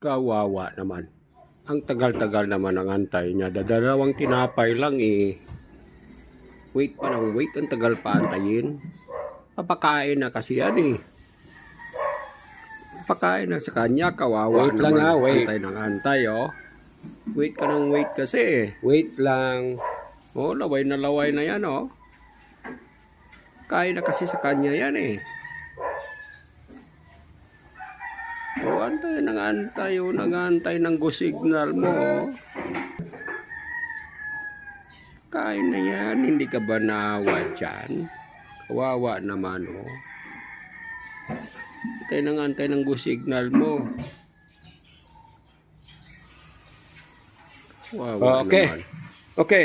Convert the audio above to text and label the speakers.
Speaker 1: Kawawa naman. Ang tagal-tagal naman ang antay niya. Dalawang tinapay lang eh. Wait pa ng wait. Ang tagal pa antayin. Papakain na kasi yan eh. Papakain na sa kanya. Kawawa
Speaker 2: Wait
Speaker 1: naman.
Speaker 2: lang ha, wait.
Speaker 1: Antay ng antay oh. Wait ka ng wait kasi.
Speaker 2: Wait lang.
Speaker 1: Oh, laway na yan oh. Kain na kasi sa kanya yan eh. O, antay nang-antay ng go signal mo. Oh. Kain na yan, hindi ka ba naawa dyan? Kawawa naman, oh. Antay ng go signal mo. Kawawa
Speaker 2: Okay.
Speaker 1: naman.
Speaker 2: Okay.